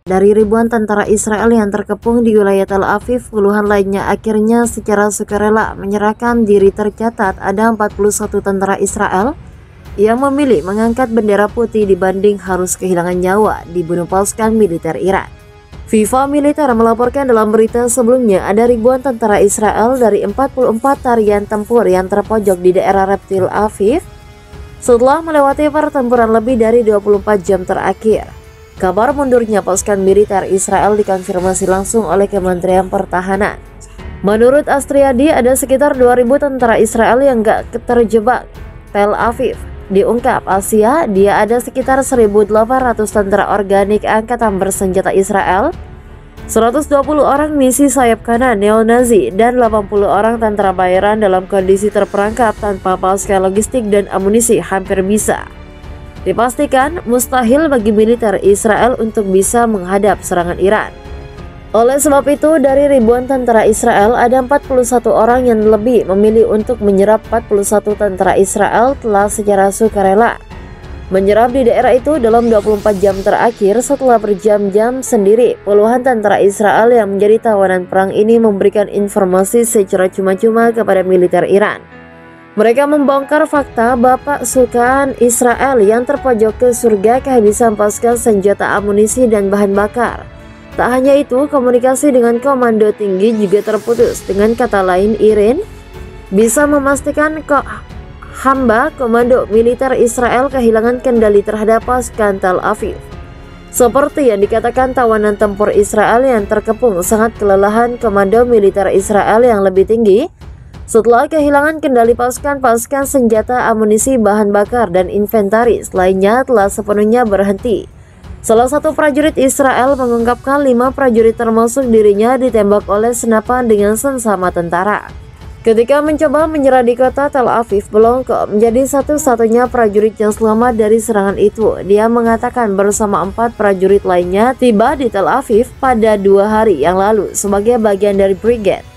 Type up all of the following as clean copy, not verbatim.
Dari ribuan tentara Israel yang terkepung di wilayah Tel Aviv, puluhan lainnya akhirnya secara sukarela menyerahkan diri. Tercatat ada 41 tentara Israel yang memilih mengangkat bendera putih dibanding harus kehilangan nyawa dibunuh pasukan militer Iran. Viva Militer melaporkan dalam berita sebelumnya ada ribuan tentara Israel dari 44 tarian tempur yang terpojok di daerah Tel Aviv setelah melewati pertempuran lebih dari 24 jam terakhir. Kabar mundurnya pasukan militer Israel dikonfirmasi langsung oleh Kementerian Pertahanan. Menurut Astriadi, ada sekitar 2.000 tentara Israel yang gak terjebak Tel Aviv. Diungkap Asia, dia ada sekitar 1.800 tentara organik angkatan bersenjata Israel, 120 orang misi sayap kanan neo-Nazi, dan 80 orang tentara bayaran dalam kondisi terperangkap tanpa pasukan logistik dan amunisi. Hampir bisa dipastikan mustahil bagi militer Israel untuk bisa menghadap serangan Iran. Oleh sebab itu, dari ribuan tentara Israel, ada 41 orang yang lebih memilih untuk menyerap. 41 tentara Israel telah secara sukarela menyerap di daerah itu dalam 24 jam terakhir. Setelah berjam-jam sendiri, puluhan tentara Israel yang menjadi tawanan perang ini memberikan informasi secara cuma-cuma kepada militer Iran. Mereka membongkar fakta bapak sukaan Israel yang terpojok ke surga kehabisan pasukan senjata, amunisi, dan bahan bakar. Tak hanya itu, komunikasi dengan komando tinggi juga terputus. Dengan kata lain, Iran bisa memastikan hamba komando militer Israel kehilangan kendali terhadap pasukan Tel Aviv. Seperti yang dikatakan tawanan tempur Israel yang terkepung, sangat kelelahan komando militer Israel yang lebih tinggi setelah kehilangan kendali pasukan senjata, amunisi, bahan bakar, dan inventaris lainnya telah sepenuhnya berhenti. Salah satu prajurit Israel mengungkapkan 5 prajurit termasuk dirinya ditembak oleh senapan dengan sesama tentara ketika mencoba menyerah di kota Tel Aviv. Belongko menjadi satu-satunya prajurit yang selamat dari serangan itu. Dia mengatakan bersama 4 prajurit lainnya tiba di Tel Aviv pada 2 hari yang lalu sebagai bagian dari brigade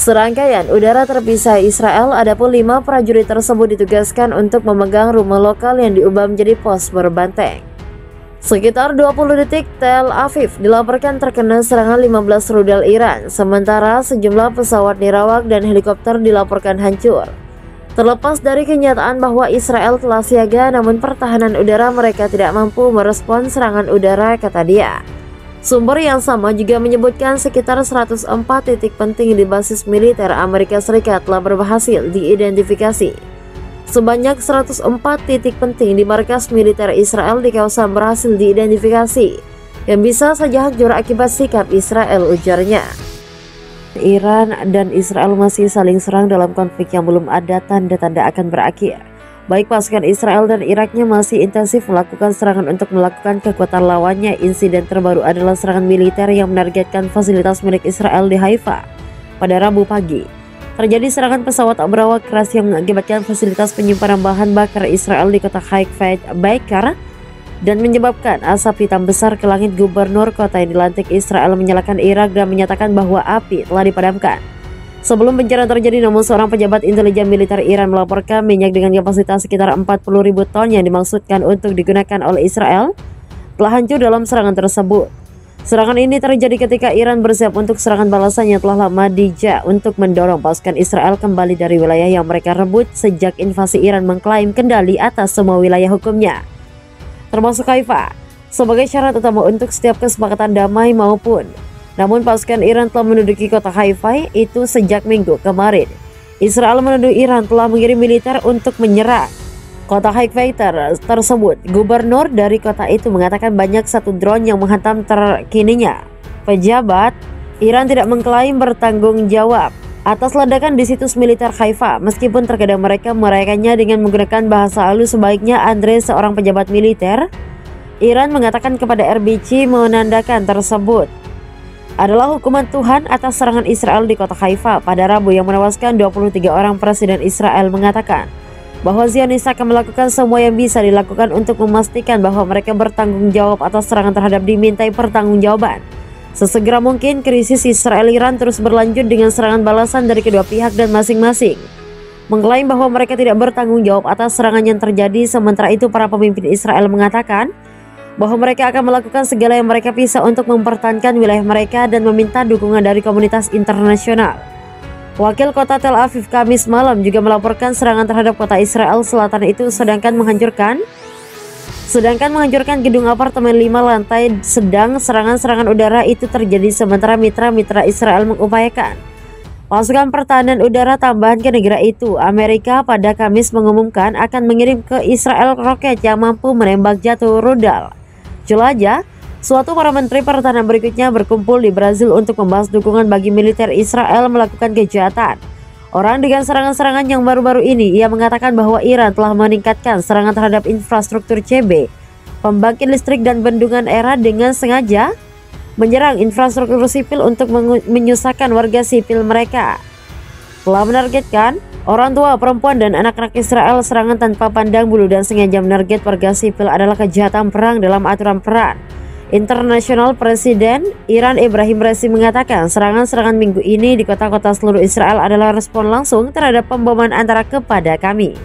serangkaian udara terpisah Israel. Adapun 5 prajurit tersebut ditugaskan untuk memegang rumah lokal yang diubah menjadi pos berbanteng. Sekitar 20 detik Tel Aviv dilaporkan terkena serangan 15 rudal Iran, sementara sejumlah pesawat nirawak dan helikopter dilaporkan hancur. Terlepas dari kenyataan bahwa Israel telah siaga, namun pertahanan udara mereka tidak mampu merespons serangan udara, kata dia. Sumber yang sama juga menyebutkan sekitar 104 titik penting di basis militer Amerika Serikat telah berhasil diidentifikasi. Sebanyak 104 titik penting di markas militer Israel di kawasan berhasil diidentifikasi, yang bisa saja hancur akibat sikap Israel, ujarnya. Iran dan Israel masih saling serang dalam konflik yang belum ada tanda-tanda akan berakhir. Baik pasukan Israel dan Iraknya masih intensif melakukan serangan untuk melakukan kekuatan lawannya. Insiden terbaru adalah serangan militer yang menargetkan fasilitas milik Israel di Haifa pada Rabu pagi. Terjadi serangan pesawat berawak keras yang mengakibatkan fasilitas penyimpanan bahan bakar Israel di kota Haifa bakar dan menyebabkan asap hitam besar ke langit. Gubernur kota yang dilantik Israel menyalahkan Irak dan menyatakan bahwa api telah dipadamkan. Sebelum bencana terjadi, namun seorang pejabat intelijen militer Iran melaporkan minyak dengan kapasitas sekitar 40.000 ton yang dimaksudkan untuk digunakan oleh Israel telah hancur dalam serangan tersebut. Serangan ini terjadi ketika Iran bersiap untuk serangan balasan yang telah lama dijak untuk mendorong pasukan Israel kembali dari wilayah yang mereka rebut sejak invasi Iran mengklaim kendali atas semua wilayah hukumnya, termasuk Haifa, sebagai syarat utama untuk setiap kesepakatan damai maupun. Namun pasukan Iran telah menduduki kota Haifa itu sejak Minggu kemarin. Israel menuduh Iran telah mengirim militer untuk menyerang kota Haifa tersebut. Gubernur dari kota itu mengatakan banyak satu drone yang menghantam terkininya. Pejabat Iran tidak mengklaim bertanggung jawab atas ledakan di situs militer Haifa, meskipun terkadang mereka merayakannya dengan menggunakan bahasa halus. Sebaiknya Andre, seorang pejabat militer Iran, mengatakan kepada RBC menandakan tersebut adalah hukuman Tuhan atas serangan Israel di kota Haifa pada Rabu yang menewaskan 23 orang. Presiden Israel mengatakan bahwa Zionis akan melakukan semua yang bisa dilakukan untuk memastikan bahwa mereka bertanggung jawab atas serangan terhadap dimintai pertanggungjawaban. Sesegera mungkin, krisis Israel-Iran terus berlanjut dengan serangan balasan dari kedua pihak dan masing-masing mengklaim bahwa mereka tidak bertanggung jawab atas serangan yang terjadi. Sementara itu, para pemimpin Israel mengatakan bahwa mereka akan melakukan segala yang mereka bisa untuk mempertahankan wilayah mereka dan meminta dukungan dari komunitas internasional. Wakil kota Tel Aviv Kamis malam juga melaporkan serangan terhadap kota Israel Selatan itu sedangkan menghancurkan gedung apartemen 5 lantai. Sedang serangan-serangan udara itu terjadi sementara mitra-mitra Israel mengupayakan pasukan pertahanan udara tambahan ke negara itu. Amerika pada Kamis mengumumkan akan mengirim ke Israel roket yang mampu menembak jatuh rudal jelajah. Para menteri pertahanan berikutnya berkumpul di Brazil untuk membahas dukungan bagi militer Israel melakukan kejahatan orang dengan serangan-serangan yang baru-baru ini. Ia mengatakan bahwa Iran telah meningkatkan serangan terhadap infrastruktur CB, pembangkit listrik dan bendungan era dengan sengaja menyerang infrastruktur sipil untuk menyusahkan warga sipil mereka. Telah menargetkan orang tua, perempuan, dan anak-anak Israel. Serangan tanpa pandang bulu dan sengaja menarget warga sipil adalah kejahatan perang dalam aturan perang internasional. Presiden Iran Ibrahim Raisi mengatakan serangan-serangan minggu ini di kota-kota seluruh Israel adalah respon langsung terhadap pemboman antara kepada kami.